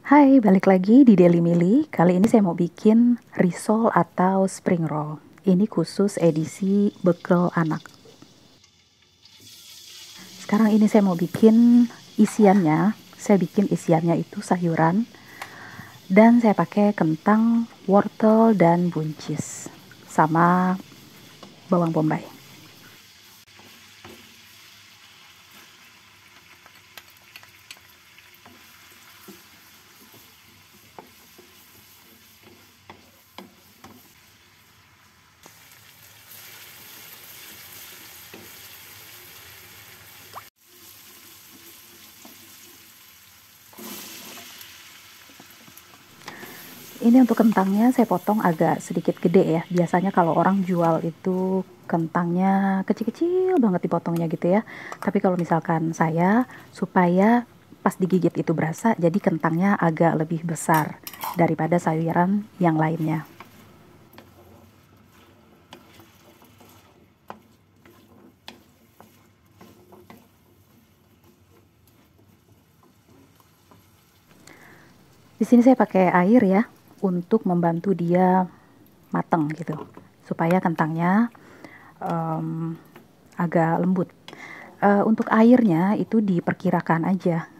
Hai, balik lagi di Daily Mili. Kali ini saya mau bikin risol atau spring roll. Ini khusus edisi bekal anak. Sekarang ini saya mau bikin isiannya. Saya bikin isiannya itu sayuran. Dan saya pakai kentang, wortel, dan buncis. Sama bawang bombay. Ini untuk kentangnya saya potong agak sedikit gede ya. Biasanya kalau orang jual itu kentangnya kecil-kecil banget dipotongnya gitu ya. Tapi kalau misalkan saya supaya pas digigit itu berasa, jadi kentangnya agak lebih besar daripada sayuran yang lainnya. Di sini saya pakai air ya untuk membantu dia mateng gitu, supaya kentangnya um, agak lembut. Untuk airnya itu diperkirakan aja.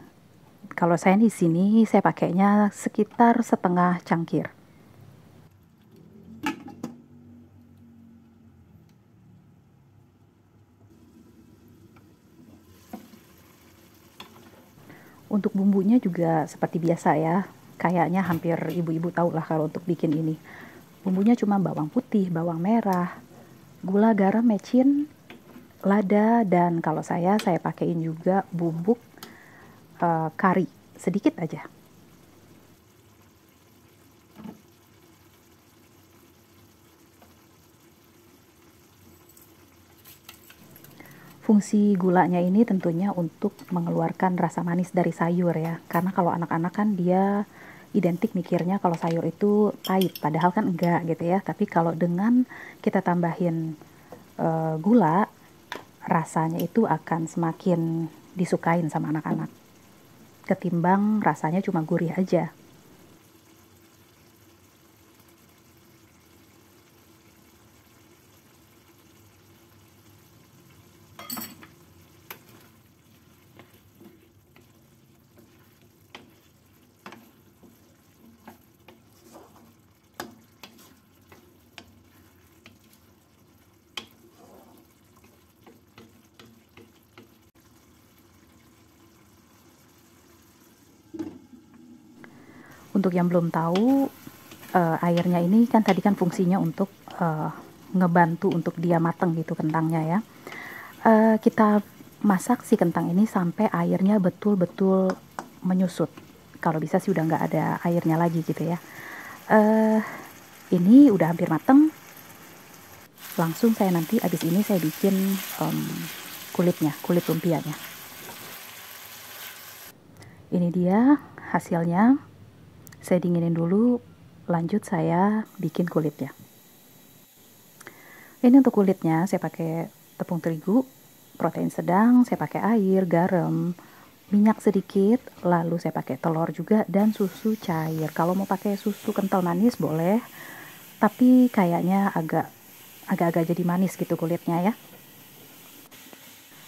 Kalau saya di sini saya pakainya sekitar setengah cangkir. Untuk bumbunya juga seperti biasa ya. Kayaknya hampir ibu-ibu tahu lah kalau untuk bikin ini. Bumbunya cuma bawang putih, bawang merah, gula, garam, mecin, lada, dan kalau saya pakein juga bubuk kari sedikit aja. Fungsi gulanya ini tentunya untuk mengeluarkan rasa manis dari sayur ya. Karena kalau anak-anak kan dia identik mikirnya kalau sayur itu pahit, padahal kan enggak gitu ya. Tapi kalau dengan kita tambahin gula, rasanya itu akan semakin disukain sama anak-anak. Ketimbang rasanya cuma gurih aja. Untuk yang belum tahu, airnya ini kan tadi kan fungsinya untuk ngebantu untuk dia mateng gitu kentangnya ya. Kita masak si kentang ini sampai airnya betul-betul menyusut. Kalau bisa sih udah nggak ada airnya lagi gitu ya. Uh, ini udah hampir mateng. Langsung saya nanti abis ini saya bikin kulitnya, kulit lumpianya. Ini dia hasilnya. Saya dinginin dulu, lanjut saya bikin kulitnya. Ini untuk kulitnya saya pakai tepung terigu, protein sedang, saya pakai air, garam, minyak sedikit, lalu saya pakai telur juga dan susu cair. Kalau mau pakai susu kental manis boleh, tapi kayaknya agak-agak jadi manis gitu kulitnya ya.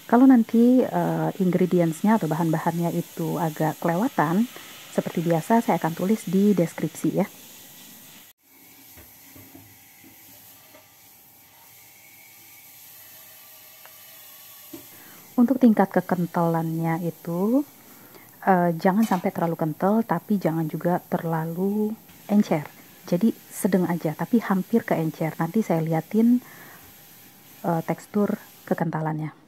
Kalau nanti ingredientsnya atau bahan-bahannya itu agak kelewatan, seperti biasa saya akan tulis di deskripsi ya. Untuk tingkat kekentalannya itu jangan sampai terlalu kental, tapi jangan juga terlalu encer. Jadi sedang aja, tapi hampir ke encer. Nanti saya liatin tekstur kekentalannya.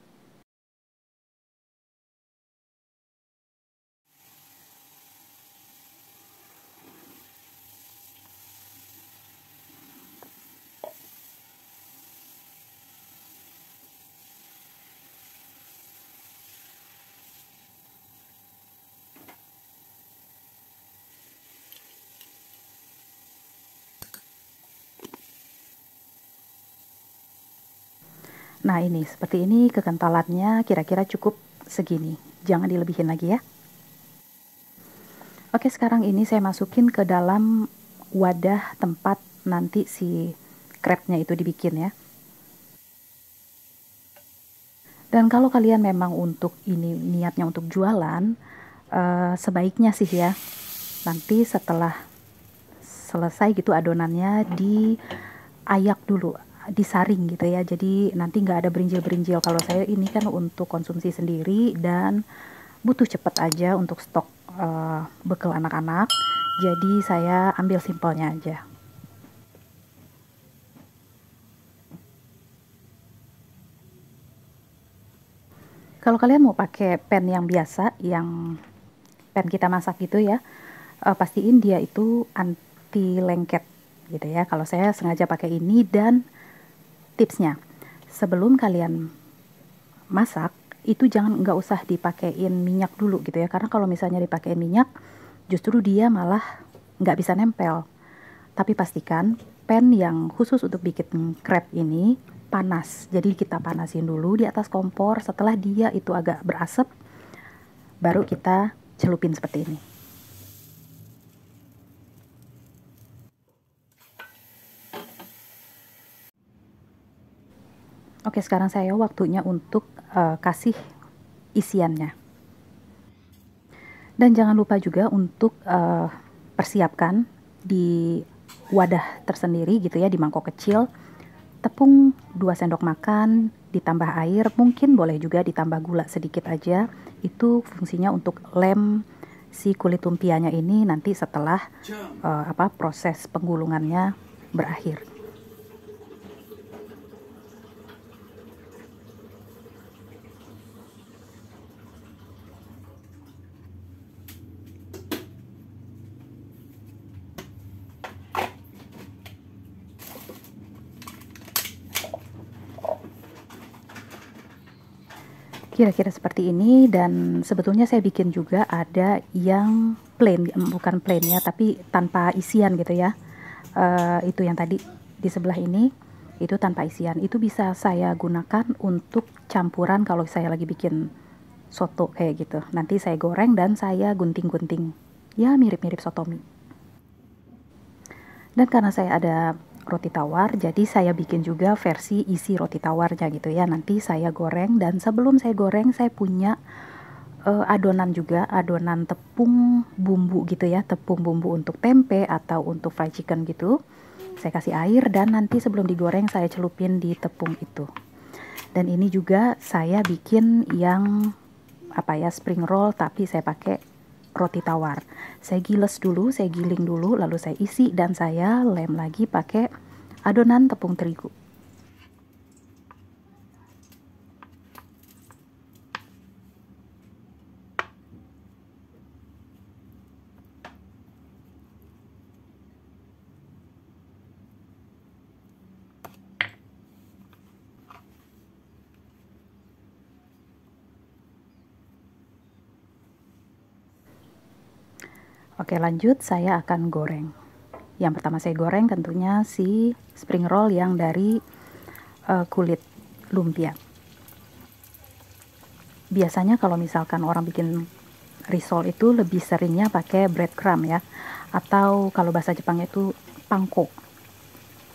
Nah ini, seperti ini kekentalannya kira-kira cukup segini. Jangan dilebihin lagi ya. Oke, sekarang ini saya masukin ke dalam wadah tempat nanti si crepe-nya itu dibikin ya. Dan kalau kalian memang untuk ini niatnya untuk jualan, sebaiknya sih ya, nanti setelah selesai gitu adonannya diayak dulu, disaring gitu ya. Jadi nanti nggak ada berinjil-berinjil. Kalau saya ini kan untuk konsumsi sendiri dan butuh cepet aja untuk stok bekal anak-anak. Jadi saya ambil simpelnya aja. Kalau kalian mau pakai pan yang biasa, yang pan kita masak gitu ya, pastiin dia itu anti lengket gitu ya. Kalau saya sengaja pakai ini, dan tipsnya, sebelum kalian masak itu nggak usah dipakein minyak dulu gitu ya, karena kalau misalnya dipakein minyak justru dia malah nggak bisa nempel. Tapi pastikan pan yang khusus untuk bikin crepe ini panas, jadi kita panasin dulu di atas kompor. Setelah dia itu agak berasap, baru kita celupin seperti ini. Oke, sekarang saya waktunya untuk kasih isiannya. Dan jangan lupa juga untuk persiapkan di wadah tersendiri gitu ya, di mangkok kecil, tepung 2 sendok makan ditambah air, mungkin boleh juga ditambah gula sedikit aja. Itu fungsinya untuk lem si kulit lumpianya ini nanti setelah proses penggulungannya berakhir. Kira-kira seperti ini. Dan sebetulnya saya bikin juga ada yang plain, bukan plain ya, tapi tanpa isian gitu ya. Itu yang tadi di sebelah ini, itu tanpa isian. Itu bisa saya gunakan untuk campuran kalau saya lagi bikin soto kayak gitu. Nanti saya goreng dan saya gunting-gunting. Ya mirip-mirip soto mie. Dan karena saya ada roti tawar, jadi saya bikin juga versi isi roti tawarnya gitu ya. Nanti saya goreng, dan sebelum saya goreng saya punya adonan juga, adonan tepung bumbu gitu ya, tepung bumbu untuk tempe atau untuk fried chicken gitu. Saya kasih air dan nanti sebelum digoreng saya celupin di tepung itu. Dan ini juga saya bikin yang spring roll, tapi saya pakai roti tawar. Saya giles dulu, saya giling dulu, lalu saya isi dan saya lem lagi pakai adonan tepung terigu. Oke, lanjut saya akan goreng. Yang pertama saya goreng tentunya si spring roll yang dari kulit lumpia. Biasanya kalau misalkan orang bikin risol itu lebih seringnya pakai breadcrumb ya, atau kalau bahasa Jepangnya itu panko,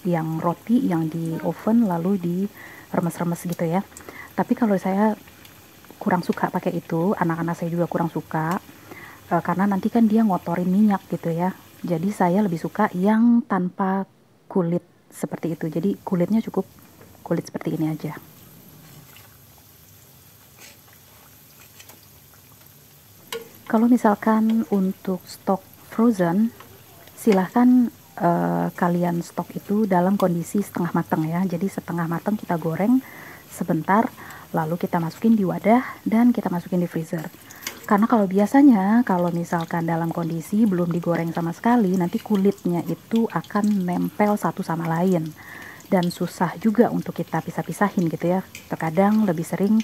yang roti yang di oven lalu diremes-remes gitu ya. Tapi kalau saya kurang suka pakai itu, anak-anak saya juga kurang suka, karena nanti kan dia ngotorin minyak gitu ya. Jadi saya lebih suka yang tanpa kulit seperti itu. Jadi kulitnya cukup kulit seperti ini aja. Kalau misalkan untuk stok frozen, silahkan kalian stok itu dalam kondisi setengah matang ya. Jadi setengah matang kita goreng sebentar, lalu kita masukin di wadah dan kita masukin di freezer. Karena kalau biasanya kalau misalkan dalam kondisi belum digoreng sama sekali, nanti kulitnya itu akan nempel satu sama lain dan susah juga untuk kita pisah-pisahin gitu ya. Terkadang lebih sering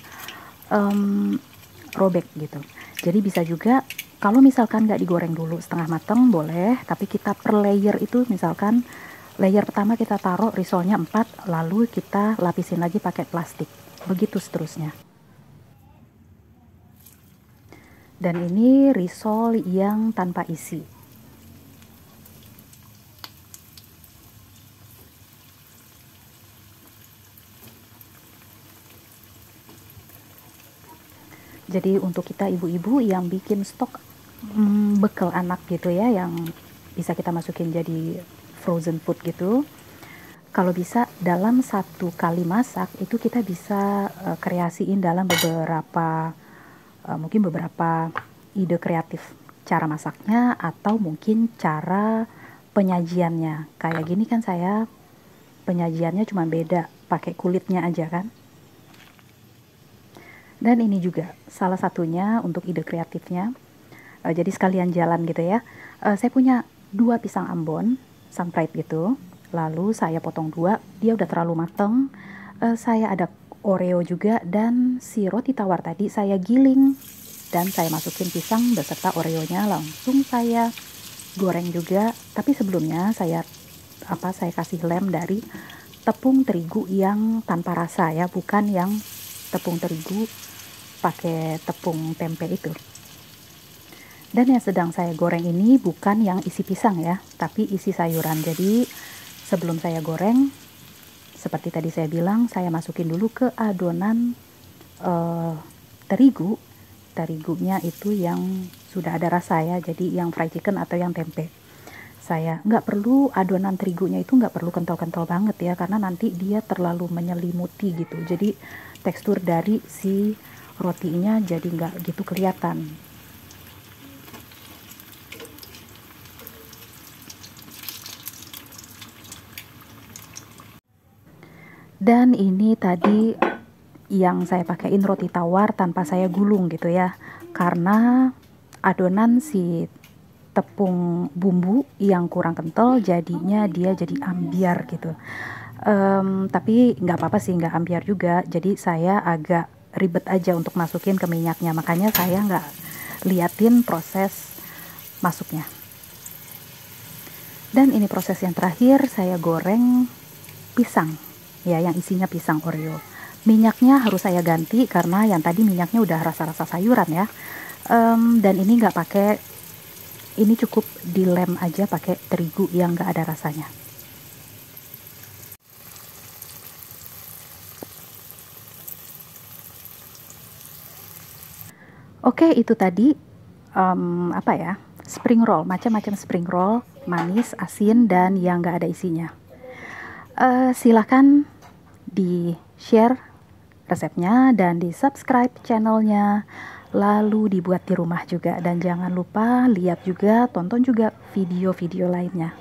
robek gitu. Jadi bisa juga kalau misalkan nggak digoreng dulu setengah matang boleh, tapi kita per layer itu, misalkan layer pertama kita taruh risolnya 4, lalu kita lapisin lagi pakai plastik, begitu seterusnya. Dan ini risol yang tanpa isi. Jadi untuk kita ibu-ibu yang bikin stok bekal anak gitu ya, yang bisa kita masukin jadi frozen food gitu, kalau bisa dalam 1 kali masak itu kita bisa kreasiin dalam mungkin beberapa ide kreatif cara masaknya, atau mungkin cara penyajiannya. Kayak gini kan saya penyajiannya cuma beda pakai kulitnya aja kan. Dan ini juga salah satunya untuk ide kreatifnya. Jadi sekalian jalan gitu ya. Saya punya 2 pisang Ambon, sunfried gitu. Lalu saya potong 2, dia udah terlalu mateng. Saya ada Oreo juga, dan si roti tawar tadi saya giling. Dan saya masukin pisang beserta Oreonya, langsung saya goreng juga. Tapi sebelumnya saya kasih lem dari tepung terigu yang tanpa rasa ya, bukan yang tepung terigu pakai tepung tempe itu. Dan yang sedang saya goreng ini bukan yang isi pisang ya, tapi isi sayuran. Jadi sebelum saya goreng, seperti tadi saya bilang, saya masukin dulu ke adonan terigunya itu yang sudah ada rasa ya, jadi yang fried chicken atau yang tempe. Saya nggak perlu adonan terigunya itu nggak perlu kental-kental banget ya, karena nanti dia terlalu menyelimuti gitu. Jadi tekstur dari si rotinya jadi nggak gitu kelihatan. Dan ini tadi yang saya pakaiin roti tawar tanpa saya gulung gitu ya, karena adonan si tepung bumbu yang kurang kental, jadinya dia jadi ambiar gitu. Tapi nggak apa-apa sih, nggak ambiar juga. Jadi saya agak ribet aja untuk masukin ke minyaknya, makanya saya nggak liatin proses masuknya. Dan ini proses yang terakhir, saya goreng pisang ya, yang isinya pisang Oreo. Minyaknya harus saya ganti karena yang tadi minyaknya udah rasa-rasa sayuran ya. Dan ini nggak pakai, ini cukup dilem aja pakai terigu yang nggak ada rasanya. Oke, itu tadi spring roll, macam-macam spring roll, manis, asin, dan yang nggak ada isinya. Silahkan di share resepnya dan di subscribe channelnya, lalu dibuat di rumah juga, dan jangan lupa lihat juga, tonton juga video-video lainnya.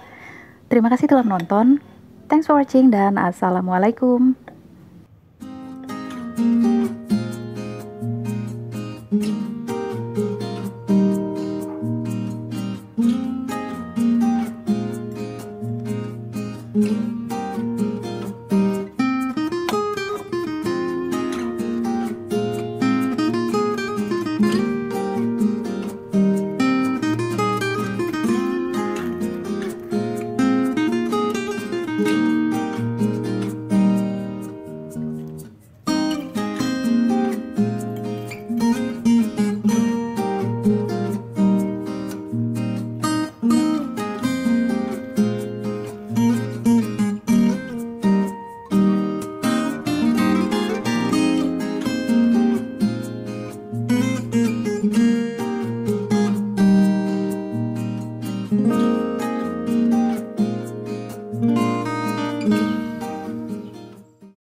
Terima kasih telah menonton, thanks for watching, dan assalamualaikum.